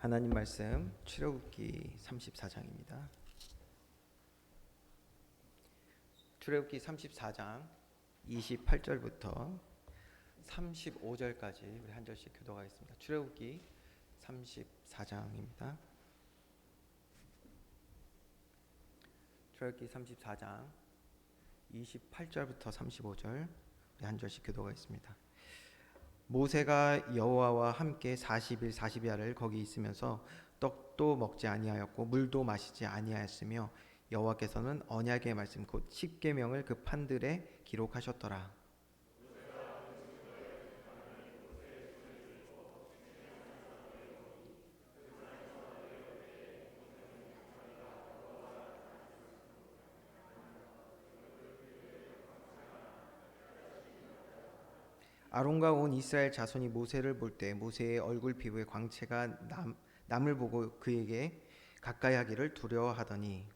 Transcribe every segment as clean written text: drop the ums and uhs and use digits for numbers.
하나님 말씀 출애굽기 34장입니다. 출애굽기 34장 28절부터 35절까지 우리 한 절씩 교독하겠습니다. 출애굽기 34장입니다. 출애굽기 34장 28절부터 35절 우리 한 절씩 교독하겠습니다. 모세가 여호와와 함께 40일 40야를 거기 있으면서 떡도 먹지 아니하였고 물도 마시지 아니하였으며 여호와께서는 언약의 말씀 곧 십계명을 그 판들에 기록하셨더라. 아론과 온 이스라엘 자손이 모세를 볼 때 모세의 얼굴 피부에 광채가 남을 보고 그에게 가까이 하기를 두려워하더니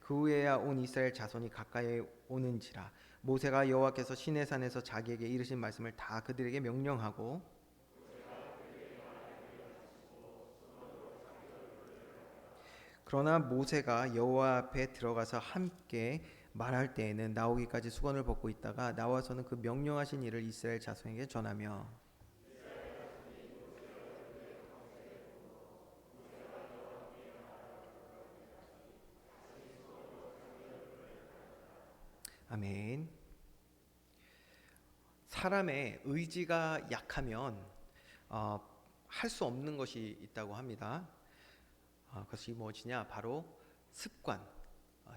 그 후에야 온 이스라엘 자손이 가까이 오는지라. 모세가 여호와께서 시내산에서 자기에게 이르신 말씀을 다 그들에게 명령하고 그러나 모세가 여호와 앞에 들어가서 함께 말할 때에는 나오기까지 수건을 벗고 있다가 나와서는 그 명령하신 일을 이스라엘 자손에게 전하며 아멘. 사람의 의지가 약하면 할 수 없는 것이 있다고 합니다. 그것이 무엇이냐? 바로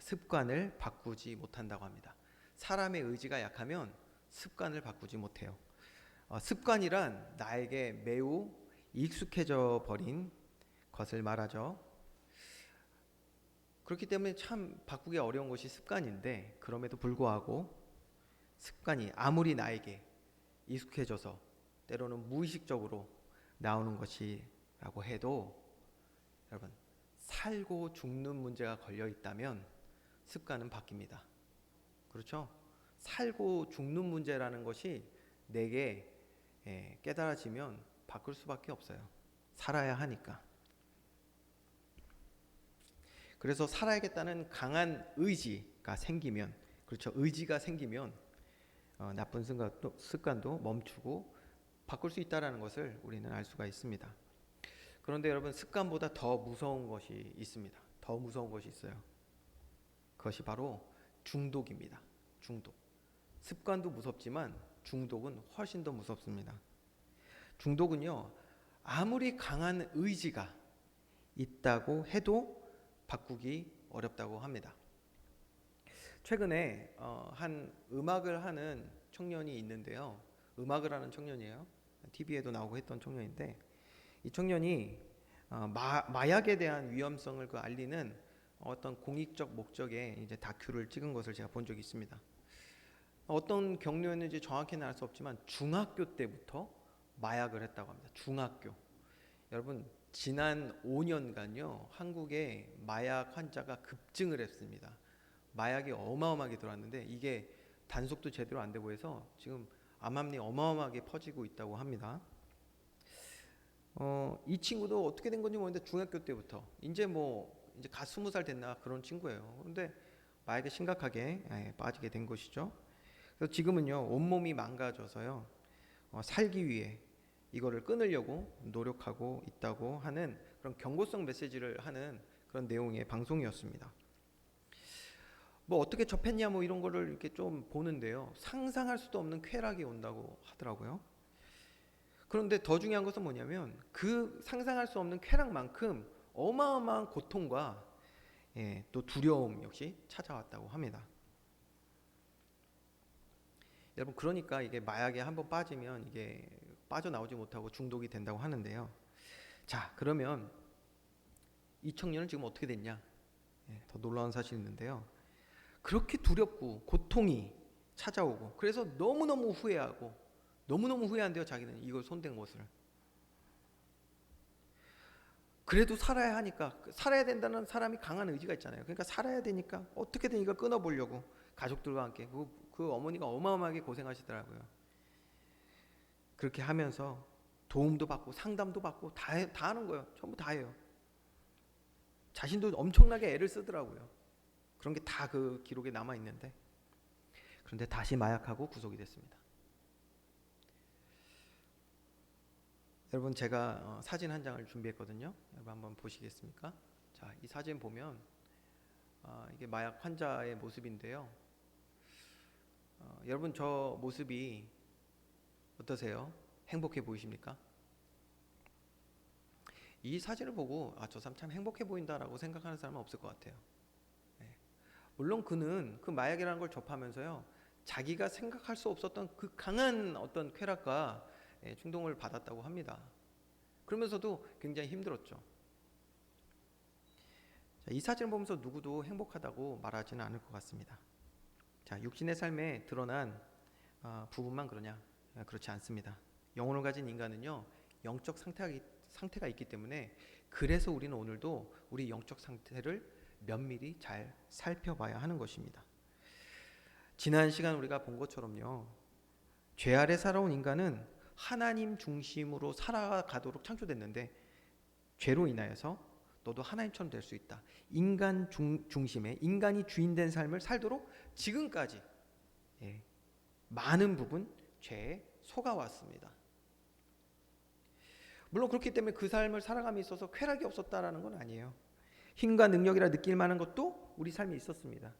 습관을 바꾸지 못한다고 합니다. 사람의 의지가 약하면 습관을 바꾸지 못해요. 습관이란 나에게 매우 익숙해져 버린 것을 말하죠. 그렇기 때문에 참 바꾸기 어려운 것이 습관인데, 그럼에도 불구하고 습관이 아무리 나에게 익숙해져서 때로는 무의식적으로 나오는 것이라고 해도, 여러분, 살고 죽는 문제가 걸려 있다면 습관은 바뀝니다. 그렇죠? 살고 죽는 문제라는 것이 내게 깨달아지면 바꿀 수밖에 없어요. 살아야 하니까. 그래서 살아야겠다는 강한 의지가 생기면, 그렇죠? 의지가 생기면 나쁜 습관도 멈추고 바꿀 수 있다는 것을 우리는 알 수가 있습니다. 그런데 여러분, 습관보다 더 무서운 것이 있습니다. 더 무서운 것이 있어요. 그것이 바로 중독입니다. 중독. 습관도 무섭지만 중독은 훨씬 더 무섭습니다. 중독은요, 아무리 강한 의지가 있다고 해도 바꾸기 어렵다고 합니다. 최근에 한 음악을 하는 청년이 있는데요. 음악을 하는 청년이에요. TV에도 나오고 했던 청년인데, 이 청년이 마약에 대한 위험성을 알리는 어떤 공익적 목적의 이제 다큐를 찍은 것을 제가 본 적이 있습니다. 어떤 경로였는지 정확히는 알 수 없지만 중학교 때부터 마약을 했다고 합니다. 중학교. 여러분, 지난 5년간요 한국에 마약 환자가 급증을 했습니다. 마약이 어마어마하게 들어왔는데 이게 단속도 제대로 안 되고 해서 지금 암암리 어마어마하게 퍼지고 있다고 합니다. 이 친구도 어떻게 된 건지 모르는데 중학교 때부터 이제 20살 됐나 그런 친구예요. 그런데 마약에 심각하게 빠지게 된 것이죠. 그래서 지금은요 온몸이 망가져서요 살기 위해 이거를 끊으려고 노력하고 있다고 하는 그런 경고성 메시지를 하는 그런 내용의 방송이었습니다. 어떻게 접했냐 이런 거를 이렇게 좀 보는데요. 상상할 수도 없는 쾌락이 온다고 하더라고요. 그런데 더 중요한 것은 뭐냐면 그 상상할 수 없는 쾌락만큼 어마어마한 고통과 또 두려움 역시 찾아왔다고 합니다. 여러분, 그러니까 이게 마약에 한번 빠지면 이게 빠져나오지 못하고 중독이 된다고 하는데요. 자, 그러면 이 청년은 지금 어떻게 됐냐? 더 놀라운 사실이 있는데요. 그렇게 두렵고 고통이 찾아오고 그래서 너무너무 후회하고 너무너무 후회한대요. 자기는 이걸 손댄 것을. 그래도 살아야 하니까, 살아야 된다는 사람이 강한 의지가 있잖아요. 그러니까 살아야 되니까 어떻게든 이걸 끊어보려고 가족들과 함께 그 어머니가 어마어마하게 고생하시더라고요. 그렇게 하면서 도움도 받고 상담도 받고 다 하는 거예요. 전부 다 해요. 자신도 엄청나게 애를 쓰더라고요. 그런 게 다 그 기록에 남아 있는데, 그런데 다시 마약하고 구속이 됐습니다. 여러분, 제가 사진 한 장을 준비했거든요. 여러분 한번 보시겠습니까? 자, 이 사진 보면 이게 마약 환자의 모습인데요. 여러분, 저 모습이 어떠세요? 행복해 보이십니까? 이 사진을 보고 저 사람 참 행복해 보인다라고 생각하는 사람은 없을 것 같아요. 네. 물론 그는 그 마약이라는 걸 접하면서요, 자기가 생각할 수 없었던 그 강한 어떤 쾌락과 충동을 받았다고 합니다. 그러면서도 굉장히 힘들었죠. 자, 이 사진을 보면서 누구도 행복하다고 말하지는 않을 것 같습니다. 자, 육신의 삶에 드러난 부분만 그러냐? 그렇지 않습니다. 영혼을 가진 인간은요, 영적 상태가 있기 때문에, 그래서 우리는 오늘도 우리 영적 상태를 면밀히 잘 살펴봐야 하는 것입니다. 지난 시간 우리가 본 것처럼요, 죄 아래 살아온 인간은 하나님 중심으로 살아가도록 창조됐는데, 죄로 인하여서 너도 하나님처럼 될 수 있다. 인간 중심의, 인간이 주인된 삶을 살도록 지금까지 많은 부분 죄에 속아왔습니다. 물론 그렇기 때문에 그 삶을 살아감에 있어서 쾌락이 없었다라는 건 아니에요. 힘과 능력이라 느낄 만한 것도 우리 삶에 있었습니다.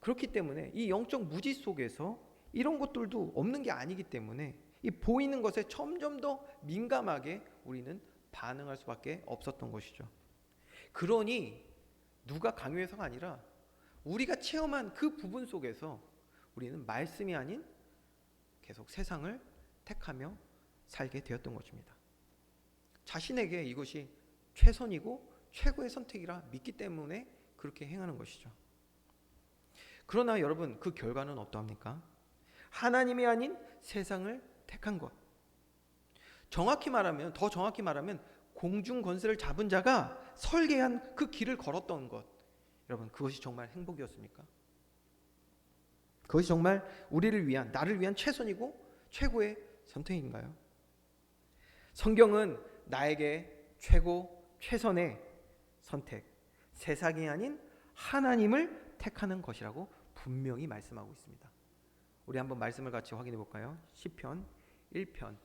그렇기 때문에 이 영적 무지 속에서 이런 것들도 없는 게 아니기 때문에, 이 보이는 것에 점점 더 민감하게 우리는 반응할 수밖에 없었던 것이죠. 그러니 누가 강요해서가 아니라 우리가 체험한 그 부분 속에서 우리는 말씀이 아닌 계속 세상을 택하며 살게 되었던 것입니다. 자신에게 이것이 최선이고 최고의 선택이라 믿기 때문에 그렇게 행하는 것이죠. 그러나 여러분, 그 결과는 어떠합니까? 하나님이 아닌 세상을 택한 것. 더 정확히 말하면 공중 권세를 잡은 자가 설계한 그 길을 걸었던 것. 여러분, 그것이 정말 행복이었습니까? 그것이 정말 우리를 위한, 나를 위한 최선이고 최고의 선택인가요? 성경은 나에게 최고, 최선의 선택, 세상이 아닌 하나님을 택하는 것이라고 분명히 말씀하고 있습니다. 우리 한번 말씀을 같이 확인해 볼까요? 시편 1편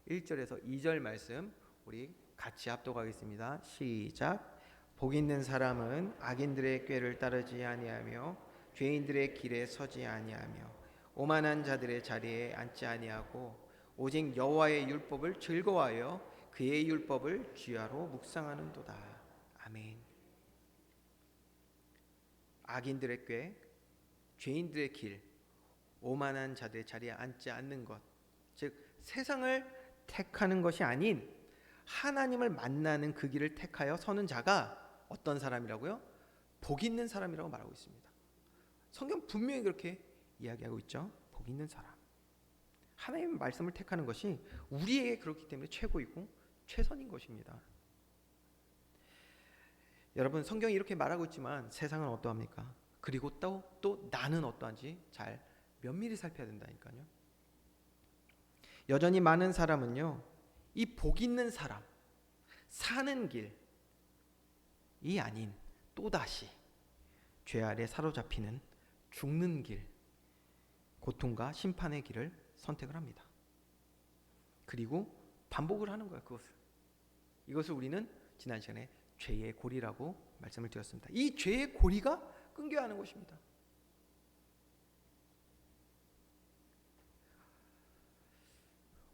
1절에서 2절 말씀 우리 같이 합독하겠습니다. 시작. 복 있는 사람은 악인들의 꾀를 따르지 아니하며 죄인들의 길에 서지 아니하며 오만한 자들의 자리에 앉지 아니하고 오직 여호와의 율법을 즐거워하여 그의 율법을 주야로 묵상하는도다. 아멘. 악인들의 꾀, 죄인들의 길, 오만한 자들의 자리에 앉지 않는 것, 즉 세상을 택하는 것이 아닌 하나님을 만나는 그 길을 택하여 서는 자가 어떤 사람이라고요? 복 있는 사람이라고 말하고 있습니다. 성경 분명히 그렇게 이야기하고 있죠. 복 있는 사람. 하나님의 말씀을 택하는 것이 우리에게 그렇기 때문에 최고이고 최선인 것입니다. 여러분, 성경이 이렇게 말하고 있지만 세상은 어떠합니까? 그리고 또 나는 어떠한지 잘 면밀히 살펴야 된다니까요. 여전히 많은 사람은요, 이 복 있는 사람, 사는 길이 아닌 또다시 죄 아래 사로잡히는 죽는 길, 고통과 심판의 길을 선택을 합니다. 그리고 반복을 하는 거예요. 이것을 우리는 지난 시간에 죄의 고리라고 말씀을 드렸습니다. 이 죄의 고리가 끊겨야 하는 것입니다.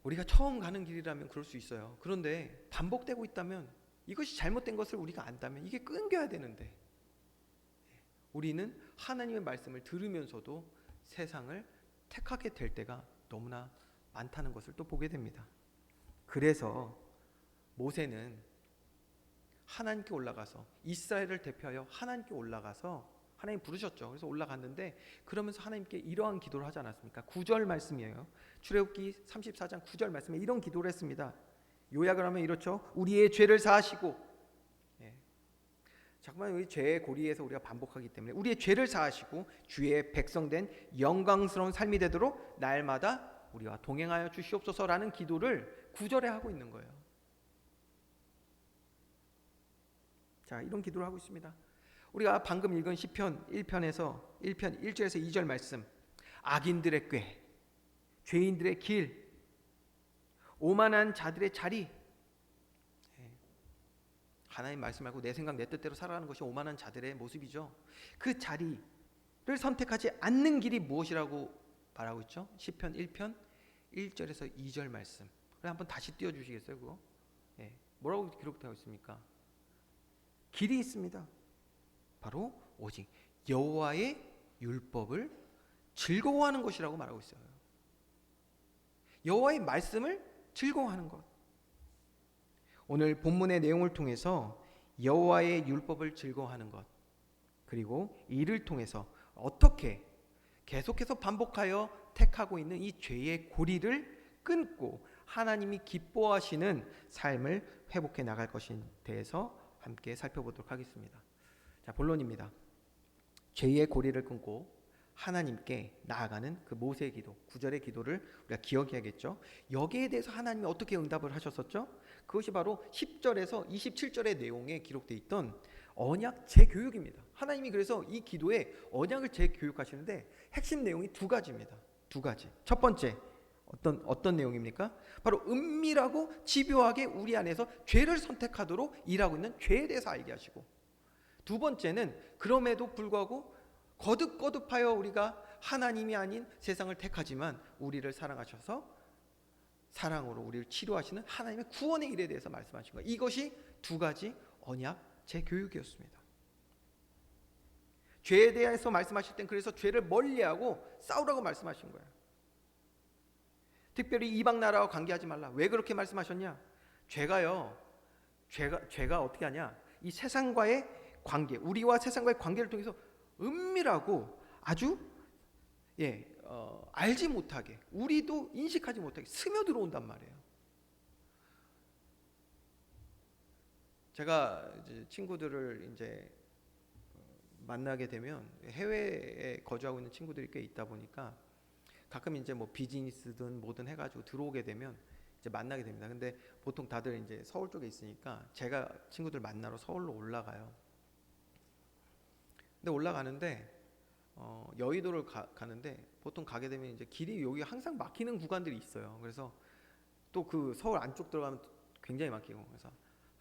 우리가 처음 가는 길이라면 그럴 수 있어요. 그런데 반복되고 있다면, 이것이 잘못된 것을 우리가 안다면 이게 끊겨야 되는데, 우리는 하나님의 말씀을 들으면서도 세상을 택하게 될 때가 너무나 많다는 것을 또 보게 됩니다. 그래서 모세는 하나님께 올라가서, 이스라엘을 대표하여 하나님께 올라가서 하나님 부르셨죠. 그래서 올라갔는데, 그러면서 하나님께 이러한 기도를 하지 않았습니까? 9절 말씀이에요. 출애굽기 34장 9절 말씀에 이런 기도를 했습니다. 요약을 하면 이렇죠. 우리의 죄를 사하시고, 자꾸만 우리 죄의 고리에서 우리가 반복하기 때문에 우리의 죄를 사하시고 주의 백성된 영광스러운 삶이 되도록 날마다 우리와 동행하여 주시옵소서라는 기도를 9절에 하고 있는 거예요. 자, 이런 기도를 하고 있습니다. 우리가 방금 읽은 시편 1편에서 1편 1절에서 2절 말씀, 악인들의 꾀, 죄인들의 길, 오만한 자들의 자리, 하나님 말씀 말고 내 생각 내 뜻대로 살아가는 것이 오만한 자들의 모습이죠. 그 자리를 선택하지 않는 길이 무엇이라고 말하고 있죠? 시편 1편 1절에서 2절 말씀. 한번 다시 띄워주시겠어요? 그거? 뭐라고 기록되어 있습니까? 길이 있습니다. 바로 오직 여호와의 율법을 즐거워하는 것이라고 말하고 있어요. 여호와의 말씀을 즐거워하는 것. 오늘 본문의 내용을 통해서 여호와의 율법을 즐거워하는 것, 그리고 이를 통해서 어떻게 계속해서 반복하여 택하고 있는 이 죄의 고리를 끊고 하나님이 기뻐하시는 삶을 회복해 나갈 것에 대해서 함께 살펴보도록 하겠습니다. 자, 본론입니다. 죄의 고리를 끊고 하나님께 나아가는 그 모세의 기도, 9절의 기도를 우리가 기억해야겠죠. 여기에 대해서 하나님이 어떻게 응답을 하셨었죠? 그것이 바로 10절에서 27절의 내용에 기록되어 있던 언약 재교육입니다. 하나님이 그래서 이 기도에 언약을 재교육하시는데 핵심 내용이 두 가지입니다. 두 가지. 첫 번째, 어떤 내용입니까? 바로 은밀하고 집요하게 우리 안에서 죄를 선택하도록 일하고 있는 죄에 대해서 알게 하시고, 두 번째는 그럼에도 불구하고 거듭거듭하여 우리가 하나님이 아닌 세상을 택하지만 우리를 사랑하셔서 사랑으로 우리를 치료하시는 하나님의 구원의 일에 대해서 말씀하신 거예요. 이것이 두 가지 언약 재교육이었습니다. 죄에 대해서 말씀하실 땐 그래서 죄를 멀리하고 싸우라고 말씀하신 거예요. 특별히 이방 나라와 관계하지 말라. 왜 그렇게 말씀하셨냐? 죄가 어떻게 하냐? 이 세상과의 관계, 우리와 세상과의 관계를 통해서 은밀하고 아주 알지 못하게, 우리도 인식하지 못하게 스며들어온단 말이에요. 제가 이제 친구들을 이제 만나게 되면 해외에 거주하고 있는 친구들이 꽤 있다 보니까 가끔 이제 뭐 비즈니스든 뭐든 해가지고 들어오게 되면 이제 만나게 됩니다. 근데 보통 다들 이제 서울 쪽에 있으니까 제가 친구들 만나러 서울로 올라가요. 근데 올라가는데 여의도를 가는데 보통 가게 되면 이제 길이 여기 항상 막히는 구간들이 있어요. 그래서 또 그 서울 안쪽 들어가면 굉장히 막히고, 그래서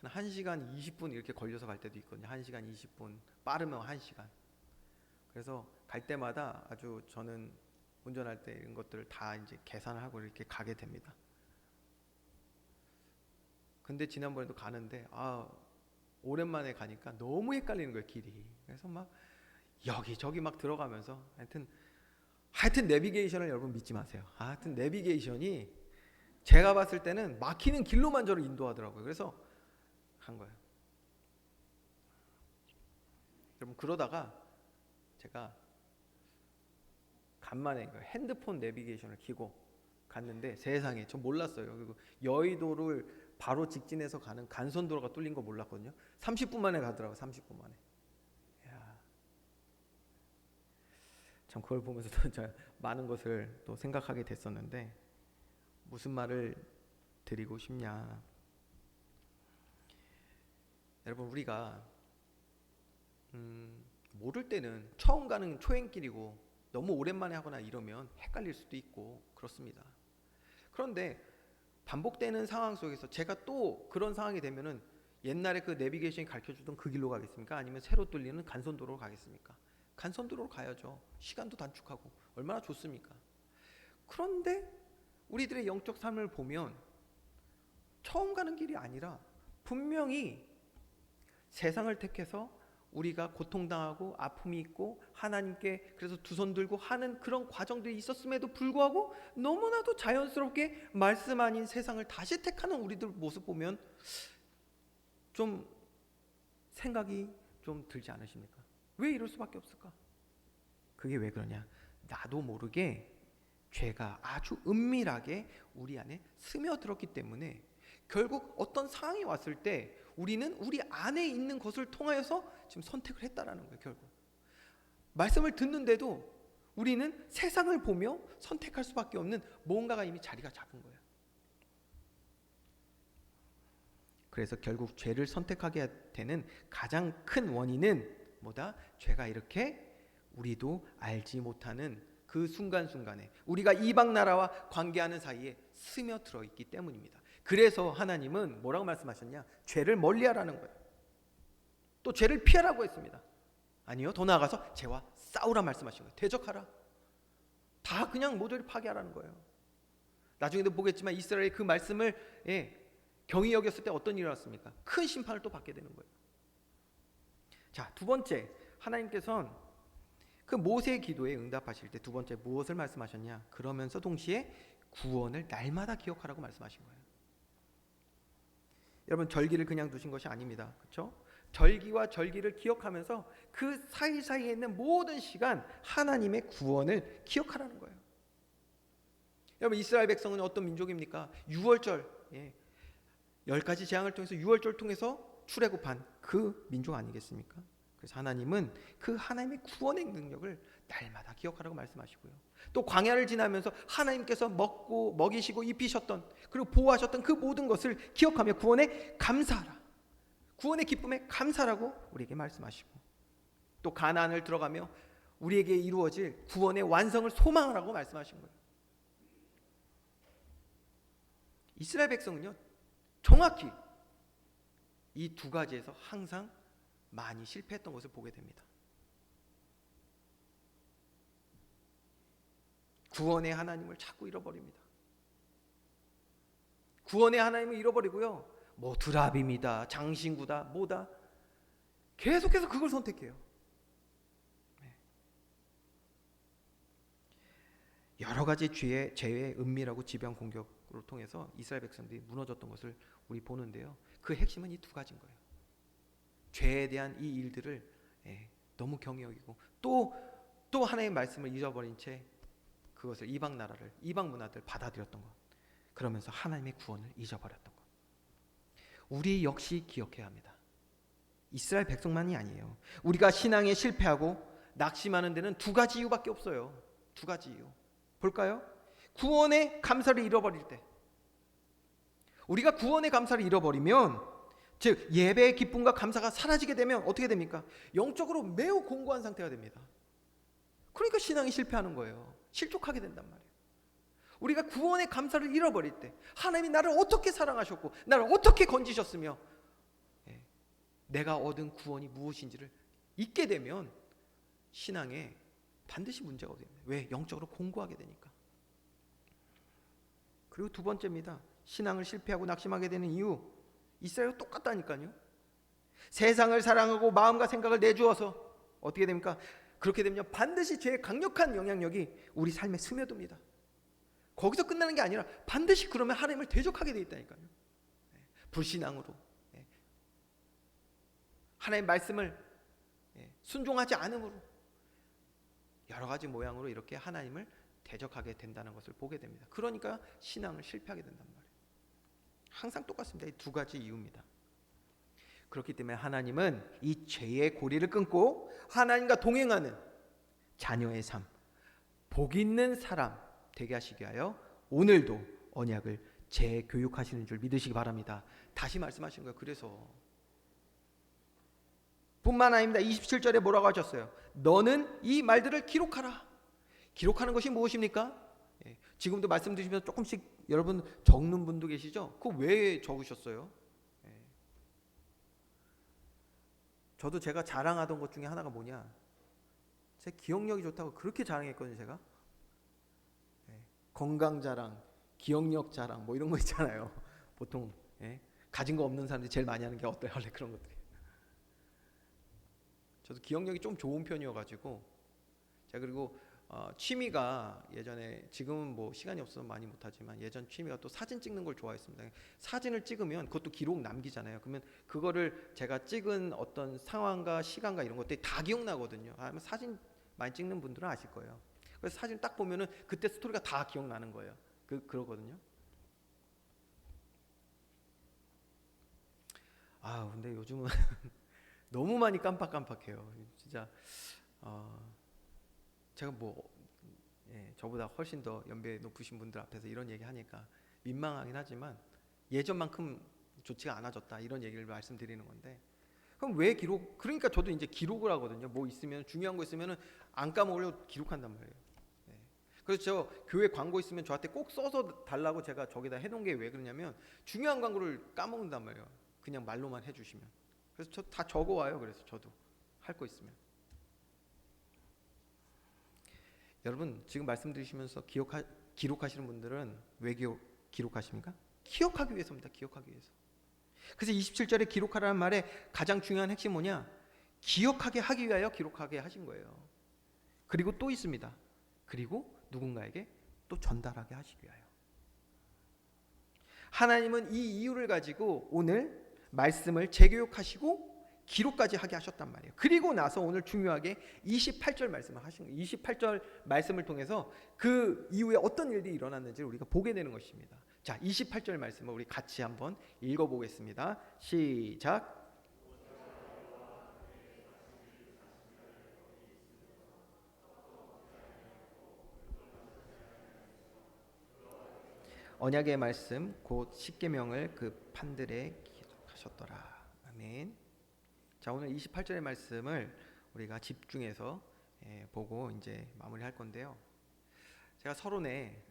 한 1시간 20분 이렇게 걸려서 갈 때도 있거든요. 1시간 20분, 빠르면 1시간. 그래서 갈 때마다 아주 저는 운전할 때 이런 것들을 다 이제 계산을 하고 이렇게 가게 됩니다. 근데 지난번에도 가는데 오랜만에 가니까 너무 헷갈리는 거예요, 길이. 그래서 막 여기저기 막 들어가면서 하여튼 내비게이션을 여러분 믿지 마세요. 하여튼 내비게이션이 제가 봤을 때는 막히는 길로만 저를 인도하더라고요. 그래서 간 거예요. 여러분, 그러다가 제가 간만에 핸드폰 내비게이션을 켜고 갔는데 세상에, 저 몰랐어요. 그리고 여의도를 바로 직진해서 가는 간선도로가 뚫린 거 몰랐거든요. 30분 만에 가더라고요. 30분 만에. 참 그걸 보면서 또 많은 것을 또 생각하게 됐었는데, 무슨 말을 드리고 싶냐. 여러분, 우리가 모를 때는 처음 가는 초행길이고 너무 오랜만에 하거나 이러면 헷갈릴 수도 있고 그렇습니다. 그런데 반복되는 상황 속에서 제가 또 그런 상황이 되면은 옛날에 그 내비게이션이 가르쳐주던 그 길로 가겠습니까? 아니면 새로 뚫리는 간선도로로 가겠습니까? 간선도로로 가야죠. 시간도 단축하고 얼마나 좋습니까? 그런데 우리들의 영적 삶을 보면 처음 가는 길이 아니라 분명히 세상을 택해서 우리가 고통당하고 아픔이 있고 하나님께 그래서 두 손 들고 하는 그런 과정들이 있었음에도 불구하고 너무나도 자연스럽게 말씀 아닌 세상을 다시 택하는 우리들 모습 보면 좀 생각이 좀 들지 않으십니까? 왜 이럴 수밖에 없을까? 그게 왜 그러냐? 나도 모르게 죄가 아주 은밀하게 우리 안에 스며들었기 때문에 결국 어떤 상황이 왔을 때 우리는 우리 안에 있는 것을 통하여서 지금 선택을 했다라는 거예요. 결국 말씀을 듣는데도 우리는 세상을 보며 선택할 수밖에 없는 뭔가가 이미 자리가 잡은 거예요. 그래서 결국 죄를 선택하게 되는 가장 큰 원인은 뭐다? 죄가 이렇게 우리도 알지 못하는 그 순간순간에 우리가 이방 나라와 관계하는 사이에 스며들어 있기 때문입니다. 그래서 하나님은 뭐라고 말씀하셨냐? 죄를 멀리하라는 거예요. 또 죄를 피하라고 했습니다. 아니요, 더 나아가서 죄와 싸우라 말씀하신 거예요. 대적하라. 다 그냥 모조리 파괴하라는 거예요. 나중에도 보겠지만 이스라엘이 그 말씀을 경히 여겼을 때 어떤 일이 일어났습니까? 큰 심판을 또 받게 되는 거예요. 자, 두 번째, 하나님께서는 그 모세의 기도에 응답하실 때 두 번째 무엇을 말씀하셨냐? 그러면서 동시에 구원을 날마다 기억하라고 말씀하신 거예요. 여러분, 절기를 그냥 두신 것이 아닙니다. 그렇죠? 절기와 절기를 기억하면서 그 사이사이에 있는 모든 시간 하나님의 구원을 기억하라는 거예요. 여러분, 이스라엘 백성은 어떤 민족입니까? 6월절, 10가지 재앙을 통해서 6월절을 통해서 출애굽한 그 민족 아니겠습니까? 그래서 하나님은 그 하나님의 구원의 능력을 날마다 기억하라고 말씀하시고요. 또 광야를 지나면서 하나님께서 먹이시고 입히셨던 그리고 보호하셨던 그 모든 것을 기억하며 구원에 감사하라. 구원의 기쁨에 감사라고 우리에게 말씀하시고 또 가나안을 들어가며 우리에게 이루어질 구원의 완성을 소망하라고 말씀하신 거예요. 이스라엘 백성은요, 정확히 이 두 가지에서 항상 많이 실패했던 것을 보게 됩니다. 구원의 하나님을 자꾸 잃어버립니다. 구원의 하나님을 잃어버리고요, 뭐 드랍입니다, 장신구다, 뭐다, 계속해서 그걸 선택해요. 여러 가지 죄의 은밀하고 지배한 공격으로 통해서 이스라엘 백성들이 무너졌던 것을 우리 보는데요, 그 핵심은 이 두 가지인 거예요. 죄에 대한 이 일들을 너무 경히 여기고 또 하나님의 말씀을 잊어버린 채 그것을 이방 나라를, 이방 문화들 받아들였던 것, 그러면서 하나님의 구원을 잊어버렸던 것, 우리 역시 기억해야 합니다. 이스라엘 백성만이 아니에요. 우리가 신앙에 실패하고 낙심하는 데는 두 가지 이유밖에 없어요. 두 가지 이유 볼까요? 구원의 감사를 잃어버릴 때, 우리가 구원의 감사를 잃어버리면, 즉 예배의 기쁨과 감사가 사라지게 되면 어떻게 됩니까? 영적으로 매우 공고한 상태가 됩니다. 그러니까 신앙이 실패하는 거예요. 실족하게 된단 말이에요. 우리가 구원의 감사를 잃어버릴 때, 하나님이 나를 어떻게 사랑하셨고 나를 어떻게 건지셨으며 내가 얻은 구원이 무엇인지를 잊게 되면 신앙에 반드시 문제가 됩니다. 왜? 영적으로 공고하게 되니까. 그리고 두 번째입니다. 신앙을 실패하고 낙심하게 되는 이유, 이스라엘과 똑같다니까요. 세상을 사랑하고 마음과 생각을 내주어서 어떻게 됩니까? 그렇게 되면 반드시 죄의 강력한 영향력이 우리 삶에 스며듭니다. 거기서 끝나는 게 아니라 반드시 그러면 하나님을 대적하게 돼 있다니까요. 불신앙으로, 하나님의 말씀을 순종하지 않음으로, 여러 가지 모양으로 이렇게 하나님을 대적하게 된다는 것을 보게 됩니다. 그러니까 신앙을 실패하게 된단 말이에요. 항상 똑같습니다. 이 두 가지 이유입니다. 그렇기 때문에 하나님은 이 죄의 고리를 끊고 하나님과 동행하는 자녀의 삶, 복 있는 사람 되게 하시기 위하여 오늘도 언약을 재교육하시는 줄 믿으시기 바랍니다. 다시 말씀하신 거예요. 그래서 뿐만 아닙니다. 27절에 뭐라고 하셨어요? 너는 이 말들을 기록하라. 기록하는 것이 무엇입니까? 지금도 말씀 드시면서 조금씩 여러분 적는 분도 계시죠? 그거 왜 적으셨어요? 저도 제가 자랑하던 것 중에 하나가 뭐냐, 제 기억력이 좋다고 그렇게 자랑했거든요. 제가 건강 자랑, 기억력 자랑 뭐 이런 거 있잖아요. 보통 가진 거 없는 사람들이 제일 많이 하는 게 어때요? 원래 그런 것들이. 저도 기억력이 좀 좋은 편이어가지고, 제가 그리고 취미가 예전에, 지금은 뭐 시간이 없어서 많이 못하지만 예전 취미가 또 사진 찍는 걸 좋아했습니다. 사진을 찍으면 그것도 기록 남기잖아요. 그러면 그거를 제가 찍은 어떤 상황과 시간과 이런 것들이 다 기억나거든요. 아마 사진 많이 찍는 분들은 아실 거예요. 그래서 사진 딱 보면은 그때 스토리가 다 기억나는 거예요. 그러거든요. 근데 요즘은 너무 많이 깜빡깜빡해요. 진짜 제가 저보다 훨씬 더 연배 높으신 분들 앞에서 이런 얘기 하니까 민망하긴 하지만 예전만큼 좋지가 않아졌다 이런 얘기를 말씀드리는 건데, 그럼 왜 기록? 그러니까 저도 이제 기록을 하거든요. 뭐 있으면 중요한 거 있으면은 안 까먹으려고 기록한단 말이에요. 네. 그래서 저 교회 광고 있으면 저한테 꼭 써서 달라고 제가 저기다 해놓은 게 왜 그러냐면 중요한 광고를 까먹는단 말이에요. 그냥 말로만 해주시면. 그래서 저 다 적어와요. 그래서 저도 할 거 있으면. 여러분 지금 말씀 드리시면서 기록하시는 분들은 왜 기록하십니까? 기억하기 위해서입니다. 기억하기 위해서. 그래서 27절에 기록하라는 말의 가장 중요한 핵심 뭐냐? 기억하게 하기 위하여 기록하게 하신 거예요. 그리고 또 있습니다. 그리고 누군가에게 또 전달하게 하시기 위하여. 하나님은 이 이유를 가지고 오늘 말씀을 재교육하시고 기록까지 하게 하셨단 말이에요. 그리고 나서 오늘 중요하게 28절 말씀을 하신 거예요. 28절 말씀을 통해서 그 이후에 어떤 일들이 일어났는지를 우리가 보게 되는 것입니다. 자, 28절 말씀을 우리 같이 한번 읽어보겠습니다. 시작. 언약의 말씀 곧 십계명을 그 판들에 기록하셨더라. 아멘. 자, 오늘 28절의 말씀을 우리가 집중해서 보고 이제 마무리할 건데요. 제가 서론에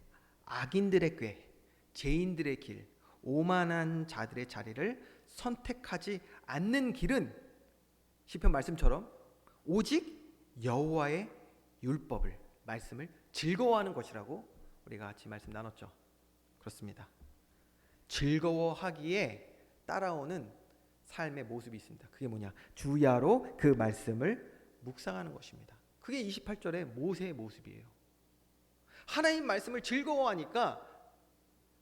악인들의 꾀, 죄인들의 길, 오만한 자들의 자리를 선택하지 않는 길은 시편 말씀처럼 오직 여호와의 율법을, 말씀을 즐거워하는 것이라고 우리가 같이 말씀 나눴죠. 그렇습니다. 즐거워하기에 따라오는 삶의 모습이 있습니다. 그게 뭐냐? 주야로 그 말씀을 묵상하는 것입니다. 그게 28절의 모세의 모습이에요. 하나님 말씀을 즐거워하니까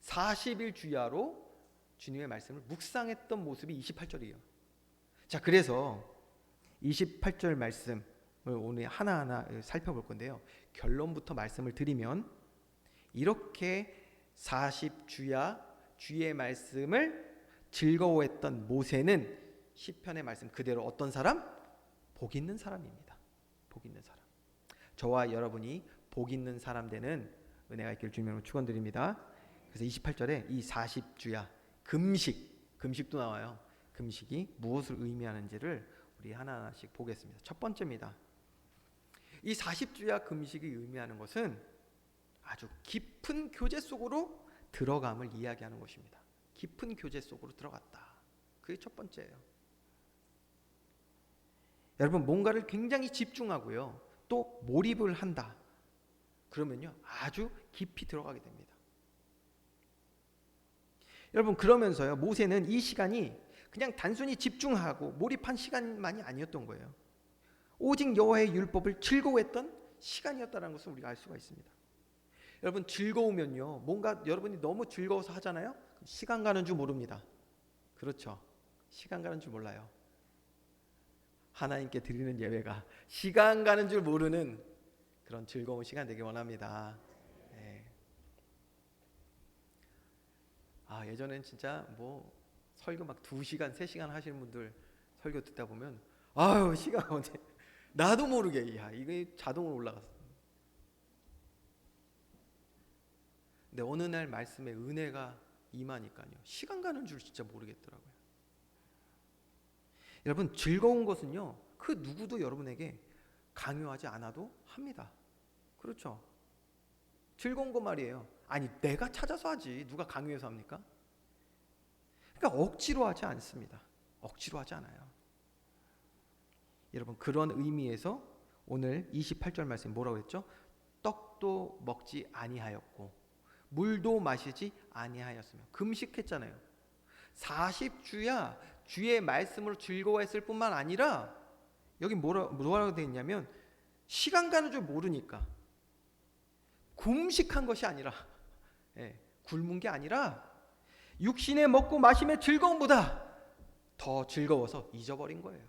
40일 주야로 주님의 말씀을 묵상했던 모습이 28절이에요. 자, 그래서 28절 말씀을 오늘 하나하나 살펴볼 건데요. 결론부터 말씀을 드리면 이렇게 40주야 주의 말씀을 즐거워했던 모세는 시편의 말씀 그대로 어떤 사람? 복 있는 사람입니다. 복 있는 사람. 저와 여러분이 복 있는 사람 되는 은혜가 있기를 주님으로 축원드립니다. 그래서 28절에 이 40주야 금식도 나와요. 금식이 무엇을 의미하는지를 우리 하나하나씩 보겠습니다. 첫 번째입니다. 이 40주야 금식이 의미하는 것은 아주 깊은 교제 속으로 들어감을 이야기하는 것입니다. 깊은 교제 속으로 들어갔다. 그게 첫 번째예요. 여러분 뭔가를 굉장히 집중하고요. 또 몰입을 한다. 그러면요. 아주 깊이 들어가게 됩니다. 여러분 그러면서요. 모세는 이 시간이 그냥 단순히 집중하고 몰입한 시간만이 아니었던 거예요. 오직 여호와의 율법을 즐거워했던 시간이었다는 것을 우리가 알 수가 있습니다. 여러분 즐거우면요. 뭔가 여러분이 너무 즐거워서 하잖아요. 시간 가는 줄 모릅니다. 그렇죠. 시간 가는 줄 몰라요. 하나님께 드리는 예배가 시간 가는 줄 모르는 그런 즐거운 시간 되길 원합니다. 네. 예전엔 진짜 뭐 설교 막 2시간, 3시간 하시는 분들 설교 듣다 보면 시간 언제 나도 모르게 이게 자동으로 올라갔어. 근데 어느 날 말씀에 은혜가 임하니까요. 시간 가는 줄 진짜 모르겠더라고요. 여러분 즐거운 것은요. 그 누구도 여러분에게 강요하지 않아도 합니다. 그렇죠? 즐거운 거 말이에요. 아니 내가 찾아서 하지 누가 강요해서 합니까? 그러니까 억지로 하지 않습니다. 억지로 하지 않아요. 여러분 그런 의미에서 오늘 28절 말씀 뭐라고 했죠? 떡도 먹지 아니하였고 물도 마시지 아니하였으며 금식했잖아요. 40주야 주의 말씀으로 즐거워했을 뿐만 아니라 여기 뭐라고 되어 있냐면 시간 가는 줄 모르니까 금식한 것이 아니라 굶은 게 아니라 육신의 먹고 마심의 즐거움보다 더 즐거워서 잊어버린 거예요.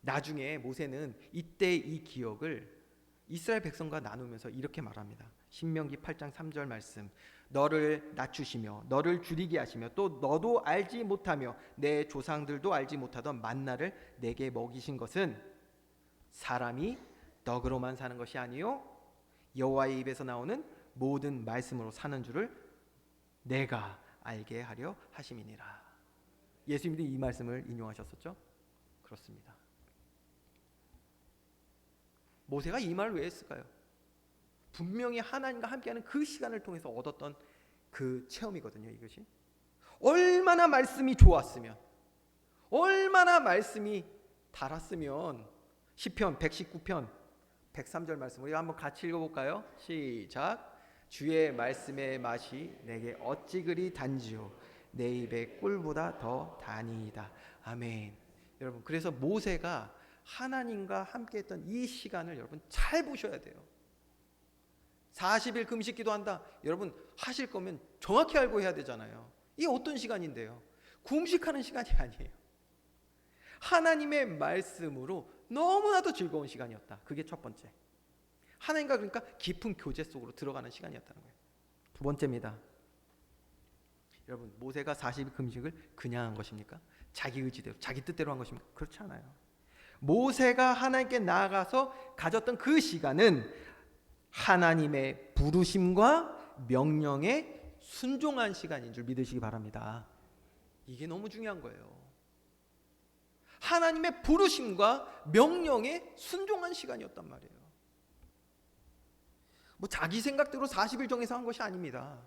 나중에 모세는 이때 이 기억을 이스라엘 백성과 나누면서 이렇게 말합니다. 신명기 8장 3절 말씀, 너를 낮추시며 너를 줄이게 하시며 또 너도 알지 못하며 내 조상들도 알지 못하던 만나를 내게 먹이신 것은 사람이 떡으로만 사는 것이 아니요 여호와의 입에서 나오는 모든 말씀으로 사는 줄을 내가 알게 하려 하심이니라. 예수님도 이 말씀을 인용하셨었죠? 그렇습니다. 모세가 이 말을 왜 했을까요? 분명히 하나님과 함께하는 그 시간을 통해서 얻었던 그 체험이거든요. 이것이 얼마나 말씀이 좋았으면, 얼마나 말씀이 달았으면 시편 119편 103절 말씀 우리 한번 같이 읽어볼까요? 시작. 주의 말씀의 맛이 내게 어찌 그리 단지요 내 입의 꿀보다 더 다니이다. 아멘. 여러분, 그래서 모세가 하나님과 함께했던 이 시간을 여러분 잘 보셔야 돼요. 40일 금식 기도한다. 여러분 하실 거면 정확히 알고 해야 되잖아요. 이게 어떤 시간인데요? 금식하는 시간이 아니에요. 하나님의 말씀으로 너무나도 즐거운 시간이었다. 그게 첫 번째. 하나님과 그러니까 깊은 교제 속으로 들어가는 시간이었다는 거예요. 두 번째입니다. 여러분, 모세가 40일 금식을 그냥 한 것입니까? 자기 의지대로, 자기 뜻대로 한 것입니까? 그렇지 않아요. 모세가 하나님께 나아가서 가졌던 그 시간은 하나님의 부르심과 명령에 순종한 시간인 줄 믿으시기 바랍니다. 이게 너무 중요한 거예요. 하나님의 부르심과 명령에 순종한 시간이었단 말이에요. 뭐 자기 생각대로 40일 정해서 한 것이 아닙니다.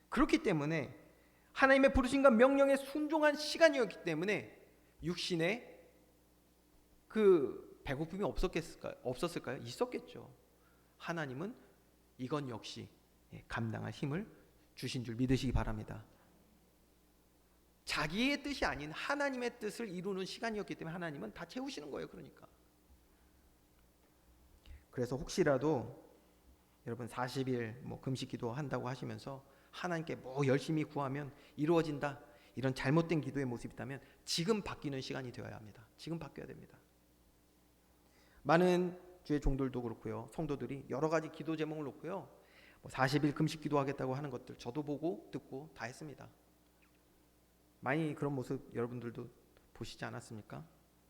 그렇기 때문에 하나님의 부르심과 명령에 순종한 시간이었기 때문에 육신에 그 배고픔이 없었을까요? 있었겠죠. 하나님은 이건 역시 감당할 힘을 주신 줄 믿으시기 바랍니다. 자기의 뜻이 아닌 하나님의 뜻을 이루는 시간이었기 때문에 하나님은 다 채우시는 거예요. 그러니까. 그래서 혹시라도 여러분 40일 금식 기도 한다고 하시면서 하나님께 열심히 구하면 이루어진다, 이런 잘못된 기도의 모습이 있다면 지금 바뀌는 시간이 되어야 합니다. 지금 바뀌어야 됩니다. 많은 주의 종들도 그렇고요, 성도들이 여러 가지 기도 제목을 놓고요 40일 금식 기도하겠다고 하는 것들 저도 보고 듣고 다 했습니다. 많이 그런 모습 여러분들도 보시지 않았습니까?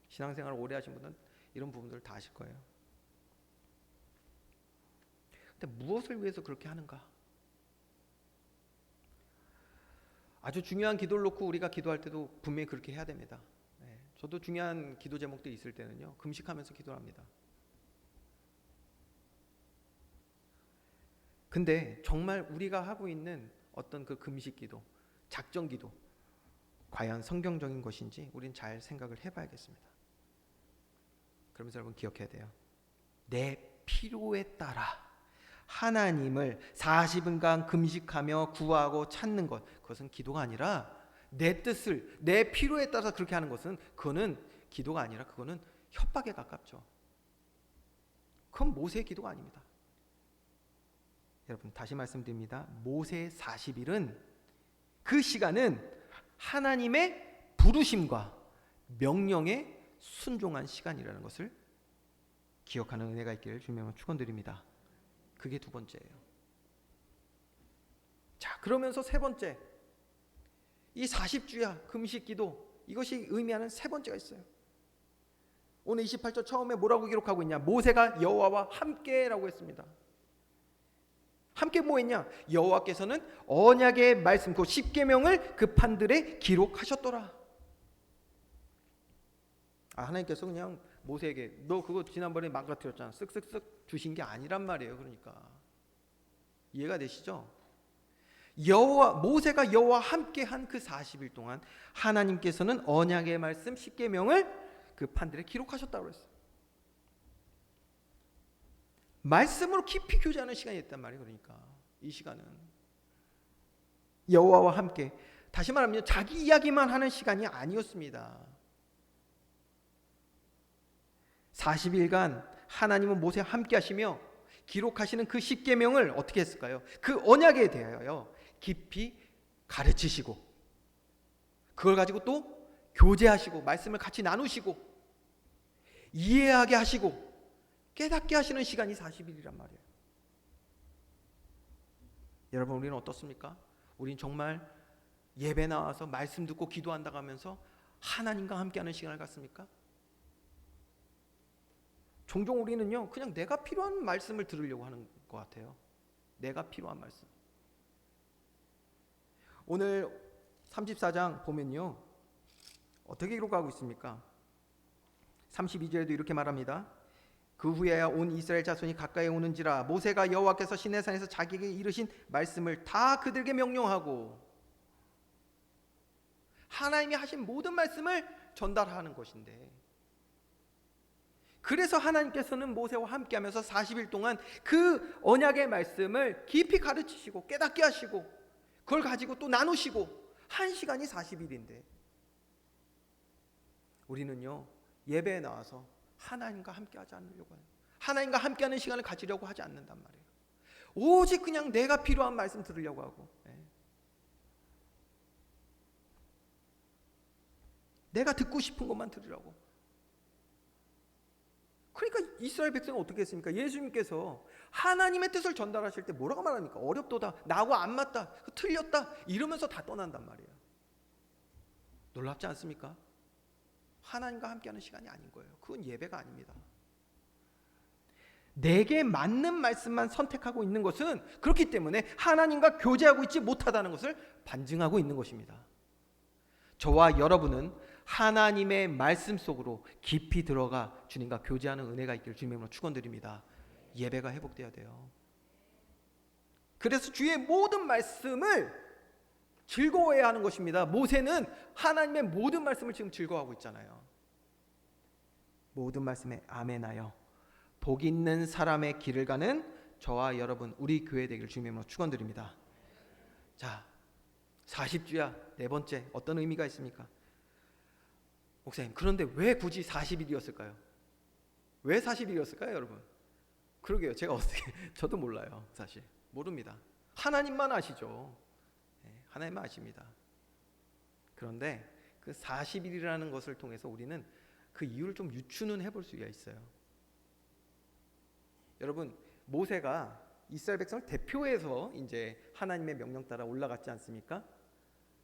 신앙생활을 오래 하신 분은 이런 부분들을 다 아실 거예요. 근데 무엇을 위해서 그렇게 하는가? 아주 중요한 기도를 놓고 우리가 기도할 때도 분명히 그렇게 해야 됩니다. 저도 중요한 기도 제목들이 있을 때는요 금식하면서 기도를 합니다. 근데 정말 우리가 하고 있는 어떤 그 금식 기도, 작정 기도 과연 성경적인 것인지 우린 잘 생각을 해봐야겠습니다. 그러면서 여러분 기억해야 돼요. 내 필요에 따라 하나님을 40일간 금식하며 구하고 찾는 것, 그것은 기도가 아니라 내 뜻을, 내 필요에 따라서 그렇게 하는 것은 그거는 기도가 아니라 그거는 협박에 가깝죠. 그건 모세의 기도가 아닙니다. 여러분 다시 말씀드립니다. 모세의 40일은 그 시간은 하나님의 부르심과 명령에 순종한 시간이라는 것을 기억하는 은혜가 있기를 주님의 축원드립니다. 그게 두 번째예요. 자, 그러면서 세 번째, 이 40주야 금식 기도, 이것이 의미하는 세 번째가 있어요. 오늘 28절 처음에 뭐라고 기록하고 있냐? 모세가 여호와와 함께라고 했습니다. 함께 뭐 했냐? 여호와께서는 언약의 말씀, 그 십계명을 그 판들에 기록하셨더라. 하나님께서 그냥 모세에게 너 그거 지난번에 망가뜨렸잖아, 쓱쓱쓱 주신 게 아니란 말이에요. 그러니까 이해가 되시죠? 모세가 여호와 함께 한 그 40일 동안 하나님께서는 언약의 말씀 십계명을 그 판들에 기록하셨다고 그랬어요. 말씀으로 깊이 교제하는 시간이 있단 말이에요. 그러니까 이 시간은 여호와와 함께, 다시 말하면 자기 이야기만 하는 시간이 아니었습니다. 40일간 하나님은 모세와 함께 하시며 기록하시는 그 십계명을 어떻게 했을까요? 그 언약에 대하여 깊이 가르치시고 그걸 가지고 또 교제하시고 말씀을 같이 나누시고 이해하게 하시고 깨닫게 하시는 시간이 40일이란 말이에요. 여러분, 우리는 어떻습니까? 우린 정말 예배 나와서 말씀 듣고 기도한다고 하면서 하나님과 함께하는 시간을 갖습니까? 종종 우리는요, 그냥 내가 필요한 말씀을 들으려고 하는 것 같아요. 내가 필요한 말씀. 오늘 34장 보면요, 어떻게 기록하고 있습니까? 32절에도 이렇게 말합니다. 그 후에야 온 이스라엘 자손이 가까이 오는지라 모세가 여호와께서 시내산에서 자기에게 이르신 말씀을 다 그들에게 명령하고, 하나님이 하신 모든 말씀을 전달하는 것인데, 그래서 하나님께서는 모세와 함께하면서 40일 동안 그 언약의 말씀을 깊이 가르치시고 깨닫게 하시고 그걸 가지고 또 나누시고 한 시간이 40일인데, 우리는요, 예배에 나와서 하나님과 함께하지 않으려고 해요. 하나님과 함께하는 시간을 가지려고 하지 않는단 말이에요. 오직 그냥 내가 필요한 말씀 들으려고 하고, 내가 듣고 싶은 것만 들으려고. 그러니까 이스라엘 백성은 어떻게 했습니까? 예수님께서 하나님의 뜻을 전달하실 때 뭐라고 말합니까? 어렵도다, 나하고 안 맞다, 틀렸다 이러면서 다 떠난단 말이에요. 놀랍지 않습니까? 하나님과 함께하는 시간이 아닌 거예요. 그건 예배가 아닙니다. 내게 맞는 말씀만 선택하고 있는 것은 그렇기 때문에 하나님과 교제하고 있지 못하다는 것을 반증하고 있는 것입니다. 저와 여러분은 하나님의 말씀 속으로 깊이 들어가 주님과 교제하는 은혜가 있기를 주님으로 축원드립니다. 예배가 회복되어야 돼요. 그래서 주의 모든 말씀을 즐거워해야 하는 것입니다. 모세는 하나님의 모든 말씀을 지금 즐거워하고 있잖아요. 모든 말씀에 아멘하여 복 있는 사람의 길을 가는 저와 여러분, 우리 교회 되기를 주님으로 축원드립니다. 자, 40주야 네 번째, 어떤 의미가 있습니까? 목사님, 그런데 왜 굳이 40일이었을까요? 왜 40일이었을까요, 여러분? 그러게요. 제가 어떻게 저도 몰라요. 사실 모릅니다. 하나님만 아시죠. 하나님만 아십니다. 그런데 그 40일이라는 것을 통해서 우리는 그 이유를 좀 유추는 해볼 수가 있어요. 여러분, 모세가 이스라엘 백성을 대표해서 이제 하나님의 명령 따라 올라갔지 않습니까?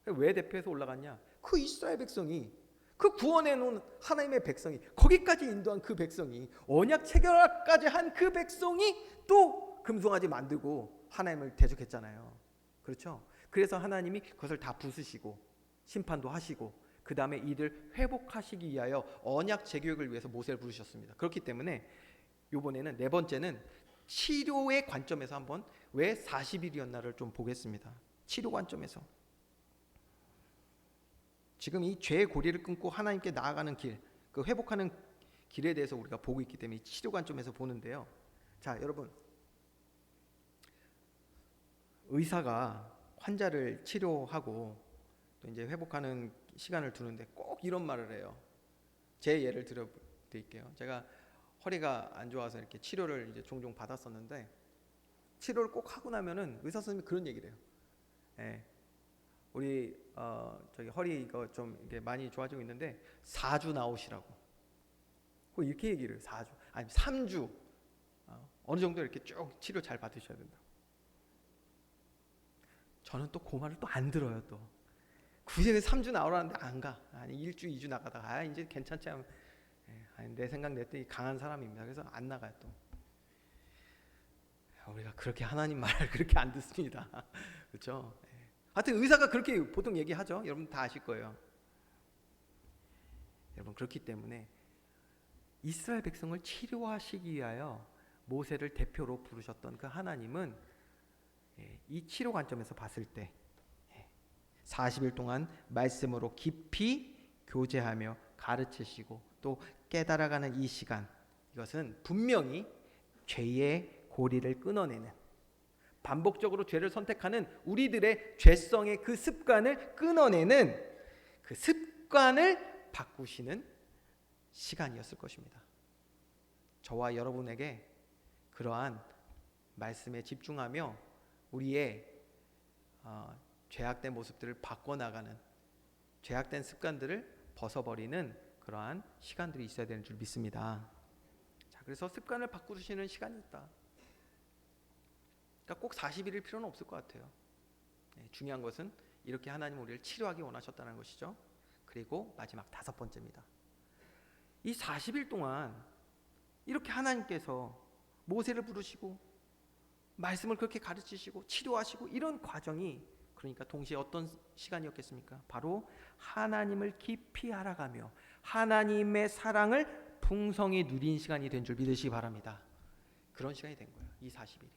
왜 대표해서 올라갔냐? 그 이스라엘 백성이, 그 구원해 놓은 하나님의 백성이, 거기까지 인도한 그 백성이, 언약 체결까지 한 그 백성이 또 금송아지 만들고 하나님을 대적했잖아요. 그렇죠? 그래서 하나님이 그것을 다 부수시고 심판도 하시고 그 다음에 이를 회복하시기 위하여 언약 재교육을 위해서 모세를 부르셨습니다. 그렇기 때문에 이번에는 네 번째는 치료의 관점에서 한번 왜 40일이었나를 좀 보겠습니다. 치료 관점에서. 지금 이 죄의 고리를 끊고 하나님께 나아가는 길, 그 회복하는 길에 대해서 우리가 보고 있기 때문에 치료 관점에서 보는데요. 자, 여러분, 의사가 환자를 치료하고 또 이제 회복하는 시간을 두는데 꼭 이런 말을 해요. 제 예를 들어 드릴게요. 제가 허리가 안 좋아서 이렇게 치료를 이제 종종 받았었는데, 치료를 꼭 하고 나면은 의사 선생님이 그런 얘기를 해요. 우리 저기 허리 이거 좀 이게 많이 좋아지고 있는데 4주 나오시라고. 이렇게 얘기를 해요. 4주 아니 3주 어느 정도 이렇게 쭉 치료 잘 받으셔야 된다. 저는 또 그 말을 또 안 들어요. 또 굳이 3주 나오라는데 안 가. 아니 1주 2주 나가다가 이제 괜찮지 하면, 내 생각 냈더니 강한 사람입니다. 그래서 안 나가요. 또 우리가 그렇게 하나님 말을 그렇게 안 듣습니다. 그렇죠? 하여튼 의사가 그렇게 보통 얘기하죠. 여러분 다 아실 거예요. 여러분, 그렇기 때문에 이스라엘 백성을 치료하시기 위하여 모세를 대표로 부르셨던 그 하나님은 이 치료 관점에서 봤을 때 40일 동안 말씀으로 깊이 교제하며 가르치시고 또 깨달아가는 이 시간, 이것은 분명히 죄의 고리를 끊어내는, 반복적으로 죄를 선택하는 우리들의 죄성의 그 습관을 끊어내는, 그 습관을 바꾸시는 시간이었을 것입니다. 저와 여러분에게 그러한 말씀에 집중하며 우리의 죄악된 모습들을 바꿔나가는, 죄악된 습관들을 벗어버리는 그러한 시간들이 있어야 되는 줄 믿습니다. 자, 그래서 습관을 바꾸시는 시간이 있다. 그러니까 꼭 40일일 필요는 없을 것 같아요. 중요한 것은 이렇게 하나님 우리를 치료하기 원하셨다는 것이죠. 그리고 마지막 5번째입니다. 이 40일 동안 이렇게 하나님께서 모세를 부르시고 말씀을 그렇게 가르치시고 치료하시고 이런 과정이, 그러니까 동시에 어떤 시간이었겠습니까? 바로 하나님을 깊이 알아가며 하나님의 사랑을 풍성히 누린 시간이 된 줄 믿으시기 바랍니다. 그런 시간이 된 거예요. 이 40일이.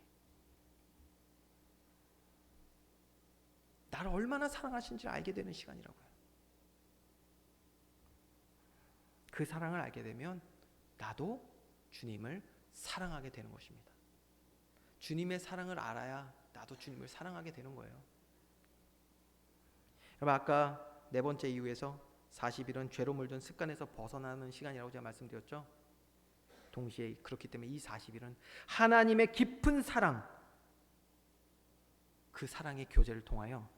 나를 얼마나 사랑하신지 알게 되는 시간이라고요. 그 사랑을 알게 되면 나도 주님을 사랑하게 되는 것입니다. 주님의 사랑을 알아야 나도 주님을 사랑하게 되는 거예요. 여러분, 아까 4번째 이유에서 40일은 죄로 물든 습관에서 벗어나는 시간이라고 제가 말씀드렸죠. 동시에 그렇기 때문에 이 40일은 하나님의 깊은 사랑, 그 사랑의 교제를 통하여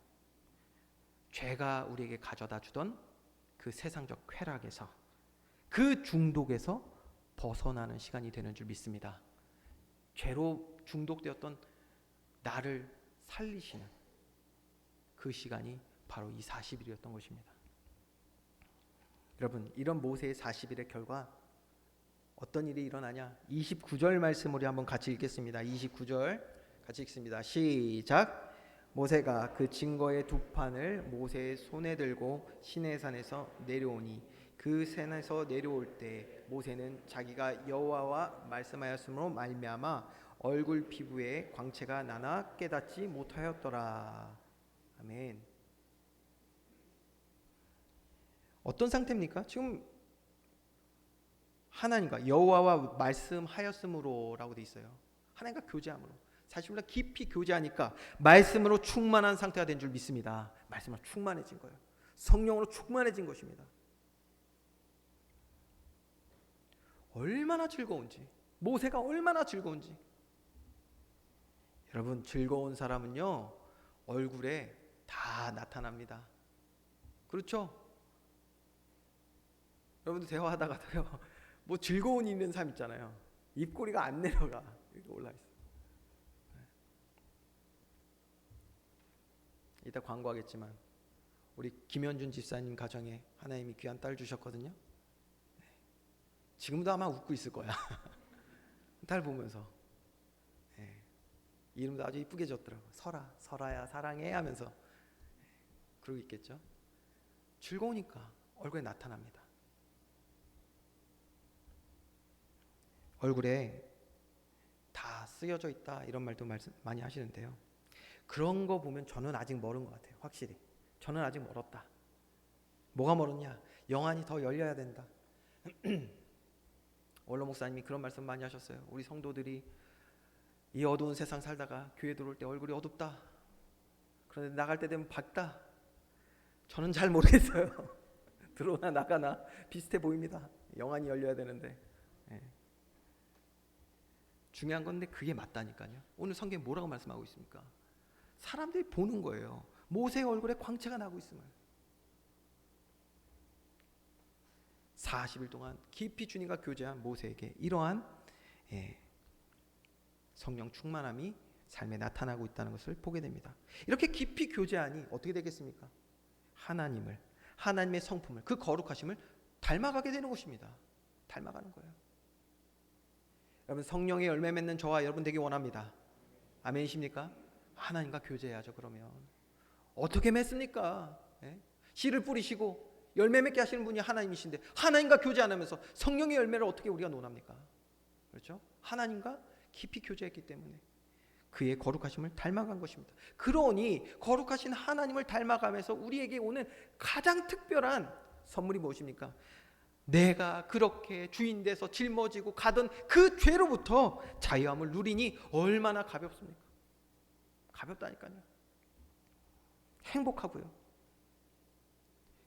죄가 우리에게 가져다 주던 그 세상적 쾌락에서, 그 중독에서 벗어나는 시간이 되는 줄 믿습니다. 죄로 중독되었던 나를 살리시는 그 시간이 바로 이 40일이었던 것입니다. 여러분, 이런 모세의 40일의 결과 어떤 일이 일어나냐? 29절 말씀으로 한번 같이 읽겠습니다. 29절 같이 읽습니다. 시작. 모세가 그 증거의 2판을 모세의 손에 들고 시내산에서 내려오니 그 산에서 내려올 때 모세는 자기가 여호와와 말씀하였으므로 말미암아 얼굴 피부에 광채가 나나 깨닫지 못하였더라. 아멘. 어떤 상태입니까? 지금 하나님과 여호와와 말씀하였으므로라고 돼 있어요. 하나님과 교제함으로. 사실 우리가 깊이 교제하니까 말씀으로 충만한 상태가 된 줄 믿습니다. 말씀으로 충만해진 거예요. 성령으로 충만해진 것입니다. 얼마나 즐거운지, 모세가 얼마나 즐거운지. 여러분, 즐거운 사람은요 얼굴에 다 나타납니다. 그렇죠? 여러분들 대화하다가도요 뭐 즐거운 일 있는 사람 있잖아요. 입꼬리가 안 내려가, 이렇게 올라 있어. 이따 광고하겠지만 우리 김현준 집사님 가정에 하나님이 귀한 딸 주셨거든요. 지금도 아마 웃고 있을 거야. 딸 보면서. 이름도 아주 이쁘게 졌더라고. 설아야 사랑해 하면서 그러고 있겠죠. 즐거우니까 얼굴에 나타납니다. 얼굴에 다 쓰여져 있다, 이런 말도 많이 하시는데요. 그런 거 보면 저는 아직 멀은 것 같아요. 확실히 저는 아직 멀었다. 뭐가 멀었냐? 영안이 더 열려야 된다. 원로 목사님이 그런 말씀 많이 하셨어요. 우리 성도들이 이 어두운 세상 살다가 교회 들어올 때 얼굴이 어둡다, 그런데 나갈 때 되면 밝다. 저는 잘 모르겠어요. 들어오나 나가나 비슷해 보입니다. 영안이 열려야 되는데. 중요한 건데 그게 맞다니까요. 오늘 성경에 뭐라고 말씀하고 있습니까? 사람들이 보는 거예요. 모세의 얼굴에 광채가 나고 있음을. 40일 동안 깊이 주님과 교제한 모세에게 이러한 성령 충만함이 삶에 나타나고 있다는 것을 보게 됩니다. 이렇게 깊이 교제하니 어떻게 되겠습니까? 하나님의 성품을, 그 거룩하심을 닮아가게 되는 것입니다. 닮아가는 거예요. 여러분, 성령의 열매 맺는 저와 여러분 되기 원합니다. 아멘이십니까? 하나님과 교제해야죠. 그러면 어떻게 맺습니까? 씨를 뿌리시고 열매 맺게 하시는 분이 하나님이신데 하나님과 교제 안 하면서 성령의 열매를 어떻게 우리가 논합니까? 그렇죠? 하나님과 깊이 교제했기 때문에 그의 거룩하심을 닮아간 것입니다. 그러니 거룩하신 하나님을 닮아가면서 우리에게 오는 가장 특별한 선물이 무엇입니까? 내가 그렇게 주인 돼서 짊어지고 가던 그 죄로부터 자유함을 누리니 얼마나 가볍습니까? 가볍다니까요. 행복하고요.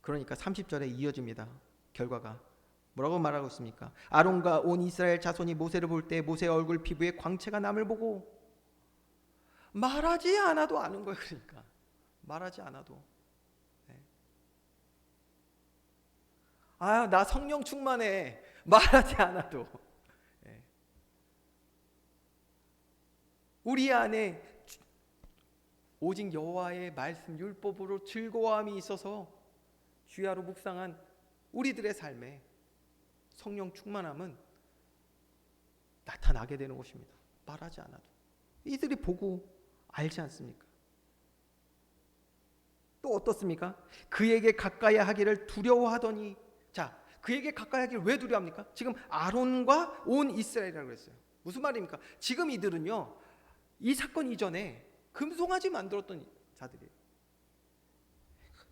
그러니까 30절에 이어집니다. 결과가 뭐라고 말하고 있습니까? 아론과 온 이스라엘 자손이 모세를 볼 때 모세의 얼굴 피부에 광채가 남을 보고 말하지 않아도 아는 거예요. 그러니까 말하지 않아도. 나 성령 충만해. 말하지 않아도. 우리 안에 오직 여호와의 말씀 율법으로 즐거움이 있어서 주야로 묵상한 우리들의 삶에 성령 충만함은 나타나게 되는 것입니다. 말하지 않아도 이들이 보고 알지 않습니까? 또 어떻습니까? 그에게 가까이 하기를 두려워하더니, 자, 그에게 가까이 하기를 왜 두려워합니까? 지금 아론과 온 이스라엘이라고 그랬어요. 무슨 말입니까? 지금 이들은요, 이 사건 이전에 금송아지 만들었던 자들이에요.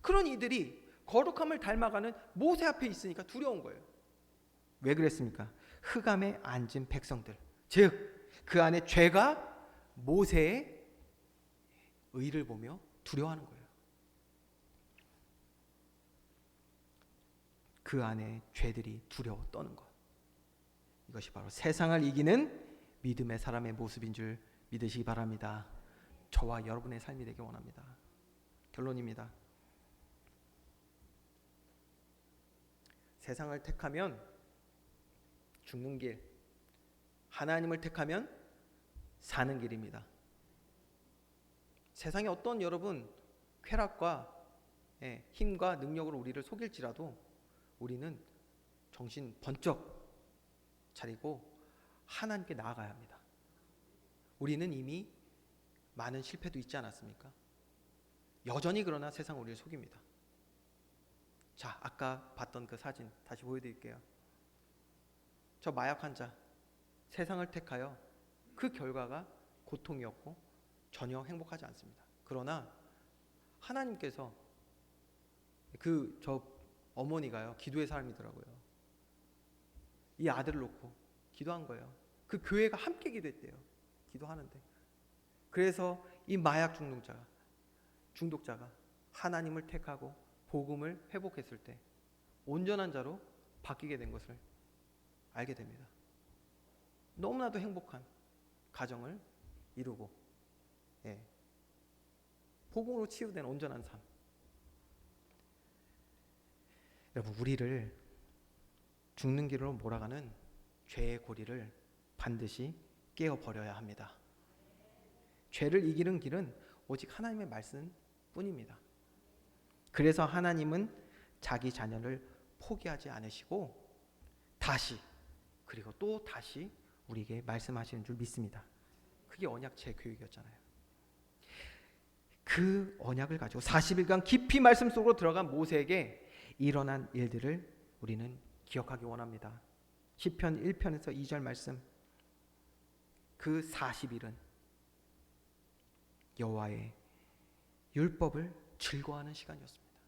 그런 이들이 거룩함을 닮아가는 모세 앞에 있으니까 두려운 거예요. 왜 그랬습니까? 흑암에 앉은 백성들, 즉 그 안에 죄가 모세의 의를 보며 두려워하는 거예요. 그 안에 죄들이 두려워 떠는 것, 이것이 바로 세상을 이기는 믿음의 사람의 모습인 줄 믿으시기 바랍니다. 저와 여러분의 삶이 되길 원합니다. 결론입니다. 세상을 택하면 죽는 길, 하나님을 택하면 사는 길입니다. 세상에 어떤 여러분 쾌락과 힘과 능력으로 우리를 속일지라도 우리는 정신 번쩍 차리고 하나님께 나아가야 합니다. 우리는 이미 많은 실패도 있지 않았습니까? 여전히 그러나 세상은 우리를 속입니다. 자, 아까 봤던 그 사진 다시 보여드릴게요. 저 마약 환자, 세상을 택하여 그 결과가 고통이었고 전혀 행복하지 않습니다. 그러나 하나님께서 저 어머니가요, 기도의 사람이더라고요. 이 아들을 놓고 기도한 거예요. 그 교회가 함께 기도했대요. 기도하는데. 그래서 이 마약 중독자가 하나님을 택하고 복음을 회복했을 때 온전한 자로 바뀌게 된 것을 알게 됩니다. 너무나도 행복한 가정을 이루고, 복음으로 치유된 온전한 삶. 여러분, 우리를 죽는 길로 몰아가는 죄의 고리를 반드시 깨어버려야 합니다. 죄를 이기는 길은 오직 하나님의 말씀뿐입니다. 그래서 하나님은 자기 자녀를 포기하지 않으시고 다시, 그리고 또 다시 우리에게 말씀하시는 줄 믿습니다. 그게 언약체 교육이었잖아요. 그 언약을 가지고 40일간 깊이 말씀 속으로 들어간 모세에게 일어난 일들을 우리는 기억하기 원합니다. 시편 1편에서 2절 말씀, 그 40일은 여호와의 율법을 즐거워하는 시간이었습니다.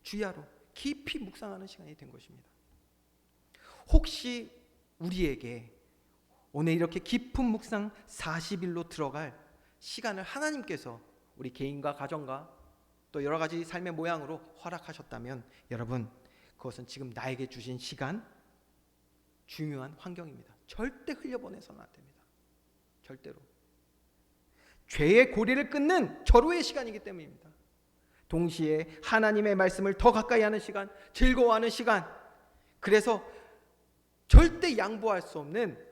주야로 깊이 묵상하는 시간이 된 것입니다. 혹시 우리에게 오늘 이렇게 깊은 묵상 40일로 들어갈 시간을 하나님께서 우리 개인과 가정과 또 여러 가지 삶의 모양으로 허락하셨다면, 여러분, 그것은 지금 나에게 주신 시간, 중요한 환경입니다. 절대 흘려보내서는 안 됩니다. 절대로. 죄의 고리를 끊는 절호의 시간이기 때문입니다. 동시에 하나님의 말씀을 더 가까이 하는 시간, 즐거워하는 시간, 그래서 절대 양보할 수 없는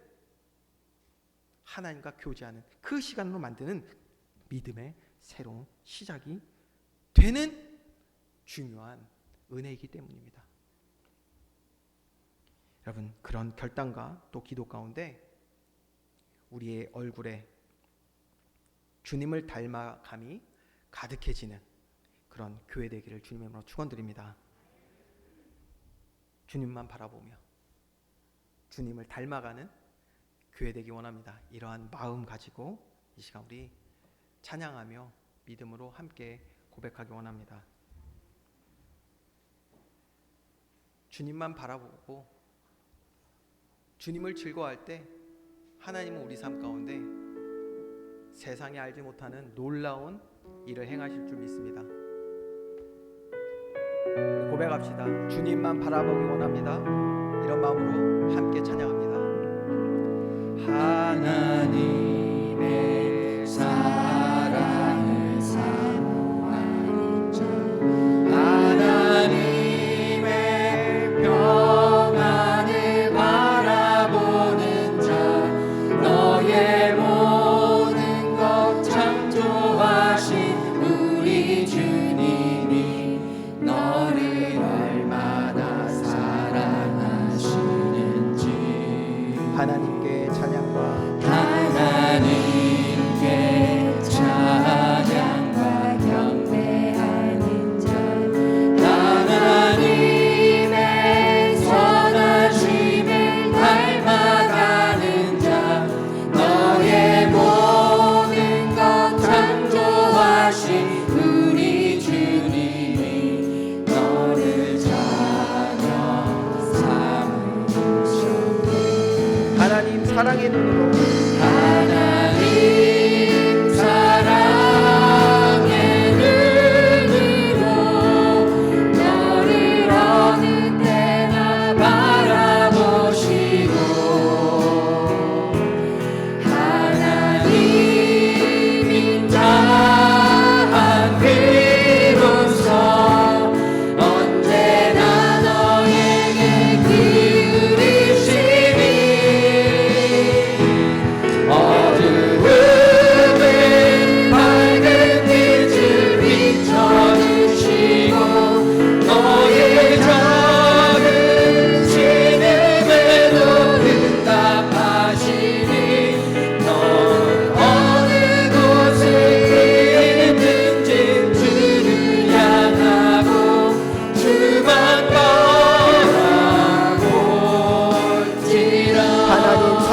하나님과 교제하는 그 시간으로 만드는 믿음의 새로운 시작이 되는 중요한 은혜이기 때문입니다. 여러분, 그런 결단과 또 기도 가운데 우리의 얼굴에 주님을 닮아감이 가득해지는 그런 교회 되기를 주님의 이름으로 축원드립니다. 주님만 바라보며 주님을 닮아가는 교회 되기 원합니다. 이러한 마음 가지고 이 시간 우리 찬양하며 믿음으로 함께 고백하기 원합니다. 주님만 바라보고 주님을 즐거워할 때 하나님은 우리 삶 가운데 세상이 알지 못하는 놀라운 일을 행하실 줄 믿습니다. 고백합시다. 주님만 바라보기 원합니다. 이런 마음으로 함께 찬양합니다. 하나님의 사랑을 사모하는 자, 하나님의 평안을 바라보는 자, 너의 모든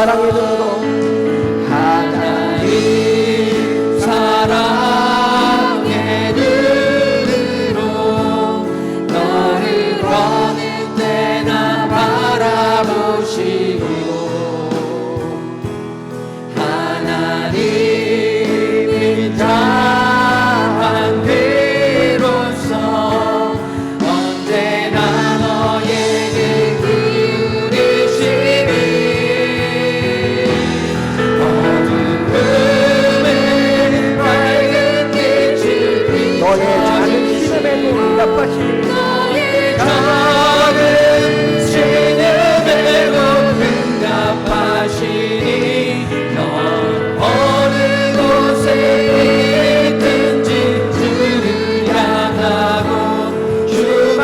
사랑의 눈으로 하나님 사랑의 눈으로 너를 어느 때나 바라보시고 하나님이 다한 비로소 언제나 너에게 그리심이 어둠에 밝은 빛을 너의 작은 신음에도 응답하시니 너의 작은 신음에도 응답하시니 넌 어느 곳에 있든지 주를 향하고 주만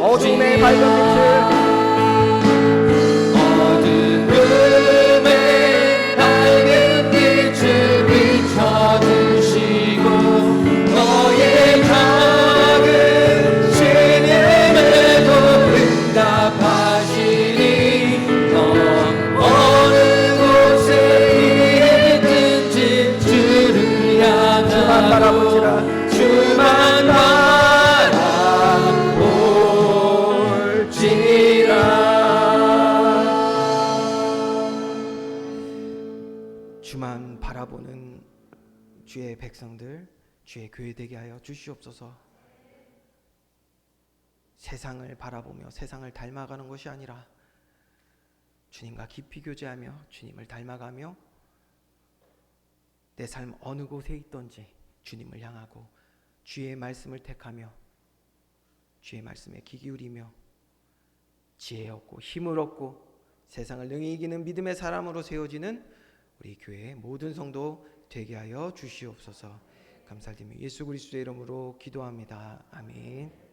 어둠의 밝은 빛을 어둠에 밝은 빛을 비춰주시고 너의 작은 신음에도 응답하시니 넌 어느 곳에 있든지 주를 주만 향하고 바라보지라 주만 바라볼지라. 주만 바라보는 주의 백성들, 주의 교회 되게 하여 주시옵소서. 세상을 바라보며 세상을 닮아가는 것이 아니라 주님과 깊이 교제하며 주님을 닮아가며 내 삶 어느 곳에 있든지 주님을 향하고 주의 말씀을 택하며 주의 말씀에 귀 기울이며 지혜 얻고 힘을 얻고 세상을 능히 이기는 믿음의 사람으로 세워지는 우리 교회의 모든 성도 되게 하여 주시옵소서. 감사드리며 예수 그리스도의 이름으로 기도합니다. 아멘.